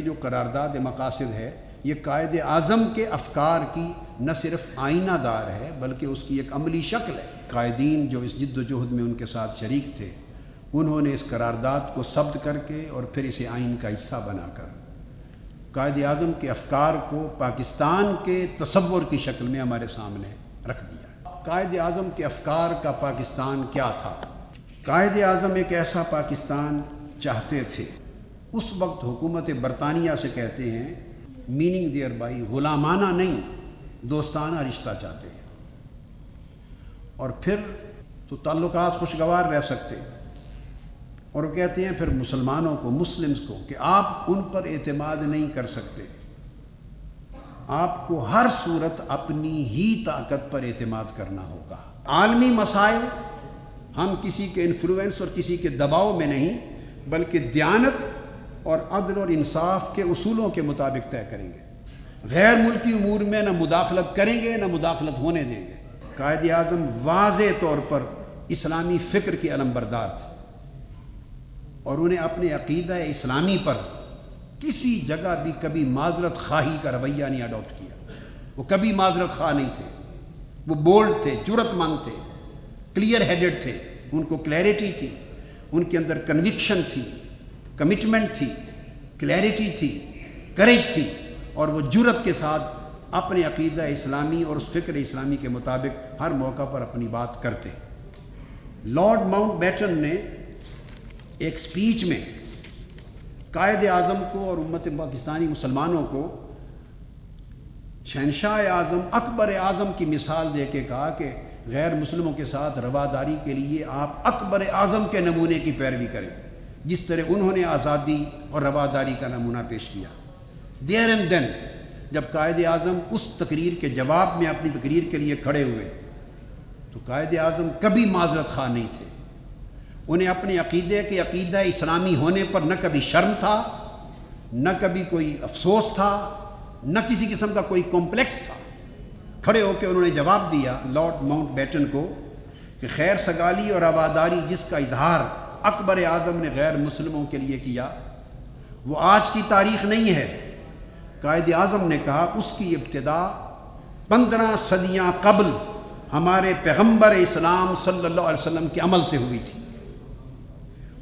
جو قرارداد مقاصد ہے یہ قائد اعظم کے افکار کی نہ صرف آئینہ دار ہے بلکہ اس کی ایک عملی شکل ہے۔ قائدین جو اس جد و جہد میں ان کے ساتھ شریک تھے انہوں نے اس قرارداد کو ثبت کر کے اور پھر اسے آئین کا حصہ بنا کر قائد اعظم کے افکار کو پاکستان کے تصور کی شکل میں ہمارے سامنے رکھ دیا۔ قائد اعظم کے افکار کا پاکستان کیا تھا؟ قائد اعظم ایک ایسا پاکستان چاہتے تھے، اس وقت حکومت برطانیہ سے کہتے ہیں میننگ دیئر بائی غلامانہ نہیں دوستانہ رشتہ چاہتے ہیں، اور پھر تو تعلقات خوشگوار رہ سکتے ہیں، اور وہ کہتے ہیں پھر مسلمانوں کو مسلمز کو کہ آپ ان پر اعتماد نہیں کر سکتے، آپ کو ہر صورت اپنی ہی طاقت پر اعتماد کرنا ہوگا۔ عالمی مسائل ہم کسی کے انفلوئنس اور کسی کے دباؤ میں نہیں بلکہ دیانت اور عدل اور انصاف کے اصولوں کے مطابق طے کریں گے، غیر ملکی امور میں نہ مداخلت کریں گے نہ مداخلت ہونے دیں گے۔ قائد اعظم واضح طور پر اسلامی فکر کے علمبردار تھے اور انہیں اپنے عقیدہ اسلامی پر کسی جگہ بھی کبھی معذرت خواہی کا رویہ نہیں اڈاپٹ کیا۔ وہ کبھی معذرت خواہ نہیں تھے، وہ بولڈ تھے، جرأت مند تھے، کلیئر ہیڈڈ تھے، ان کو کلیئرٹی تھی، ان کے اندر کنوکشن تھی، کمٹمنٹ تھی، کلیئرٹی تھی، کریج تھی، اور وہ جرأت کے ساتھ اپنے عقیدہ اسلامی اور اس فکر اسلامی کے مطابق ہر موقع پر اپنی بات کرتے۔ لارڈ ماؤنٹ بیٹن نے ایک سپیچ میں قائد اعظم کو اور امت پاکستانی مسلمانوں کو شہنشاہ اعظم اکبر اعظم کی مثال دے کے کہا کہ غیر مسلموں کے ساتھ رواداری کے لیے آپ اکبر اعظم کے نمونے کی پیروی کریں، جس طرح انہوں نے آزادی اور رواداری کا نمونہ پیش کیا۔ دیر اینڈ دین جب قائد اعظم اس تقریر کے جواب میں اپنی تقریر کے لیے کھڑے ہوئے تو قائد اعظم کبھی معذرت خواہ نہیں تھے، انہیں اپنے عقیدے کے عقیدہ اسلامی ہونے پر نہ کبھی شرم تھا، نہ کبھی کوئی افسوس تھا، نہ کسی قسم کا کوئی کمپلیکس تھا۔ کھڑے ہو کے انہوں نے جواب دیا لارڈ ماؤنٹ بیٹن کو کہ خیر سگالی اور رواداری جس کا اظہار اکبر اعظم نے غیر مسلموں کے لیے کیا وہ آج کی تاریخ نہیں ہے۔ قائد اعظم نے کہا اس کی ابتدا 15 صدیاں قبل ہمارے پیغمبر اسلام صلی اللہ علیہ وسلم کے عمل سے ہوئی تھی۔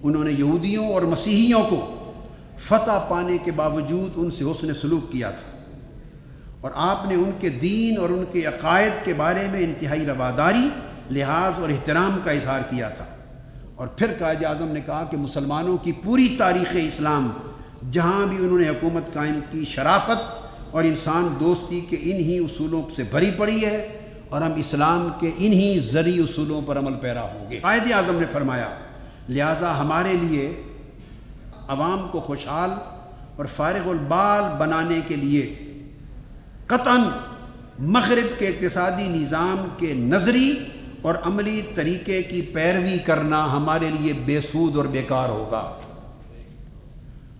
انہوں نے یہودیوں اور مسیحیوں کو فتح پانے کے باوجود ان سے حسن سلوک کیا تھا، اور آپ نے ان کے دین اور ان کے عقائد کے بارے میں انتہائی رواداری، لحاظ اور احترام کا اظہار کیا تھا۔ اور پھر قائد اعظم نے کہا کہ مسلمانوں کی پوری تاریخ اسلام جہاں بھی انہوں نے حکومت قائم کی شرافت اور انسان دوستی کے انہی اصولوں سے بھری پڑی ہے، اور ہم اسلام کے انہی زرعی اصولوں پر عمل پیرا ہوں گے۔ قائد اعظم نے فرمایا لہٰذا ہمارے لیے عوام کو خوشحال اور فارغ البال بنانے کے لیے قطعاً مغرب کے اقتصادی نظام کے نظری اور عملی طریقے کی پیروی کرنا ہمارے لیے بے سود اور بیکار ہوگا،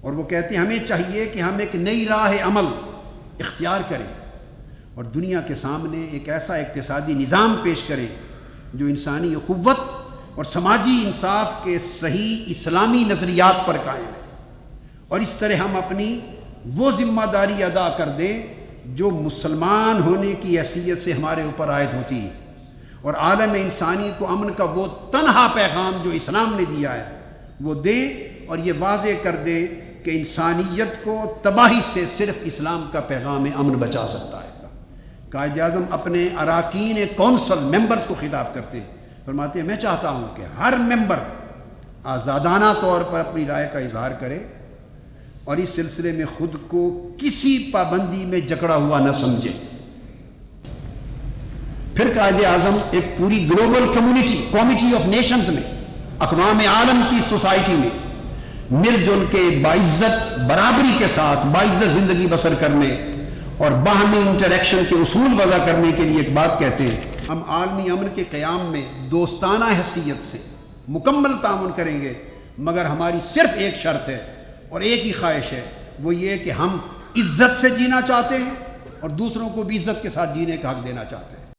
اور وہ کہتے ہیں ہمیں چاہیے کہ ہم ایک نئی راہ عمل اختیار کریں اور دنیا کے سامنے ایک ایسا اقتصادی نظام پیش کریں جو انسانی اخوت اور سماجی انصاف کے صحیح اسلامی نظریات پر قائم ہے، اور اس طرح ہم اپنی وہ ذمہ داری ادا کر دیں جو مسلمان ہونے کی حیثیت سے ہمارے اوپر عائد ہوتی ہے، اور عالم انسانی کو امن کا وہ تنہا پیغام جو اسلام نے دیا ہے وہ دیں، اور یہ واضح کر دیں کہ انسانیت کو تباہی سے صرف اسلام کا پیغام امن بچا سکتا ہے۔ قائد اعظم اپنے اراکین کونسل ممبرز کو خطاب کرتے ہیں، فرماتے ہیں میں چاہتا ہوں کہ ہر ممبر آزادانہ طور پر اپنی رائے کا اظہار کرے اور اس سلسلے میں خود کو کسی پابندی میں جکڑا ہوا نہ سمجھے۔ پھر قائد اعظم ایک پوری گلوبل کمیٹی آف نیشنز میں، اقوام عالم کی سوسائٹی میں مل جل کے باعزت برابری کے ساتھ باعزت زندگی بسر کرنے اور باہمی انٹریکشن کے اصول وضع کرنے کے لیے ایک بات کہتے ہیں، ہم عالمی امن کے قیام میں دوستانہ حیثیت سے مکمل تعاون کریں گے، مگر ہماری صرف ایک شرط ہے اور ایک ہی خواہش ہے، وہ یہ کہ ہم عزت سے جینا چاہتے ہیں اور دوسروں کو بھی عزت کے ساتھ جینے کا حق دینا چاہتے ہیں۔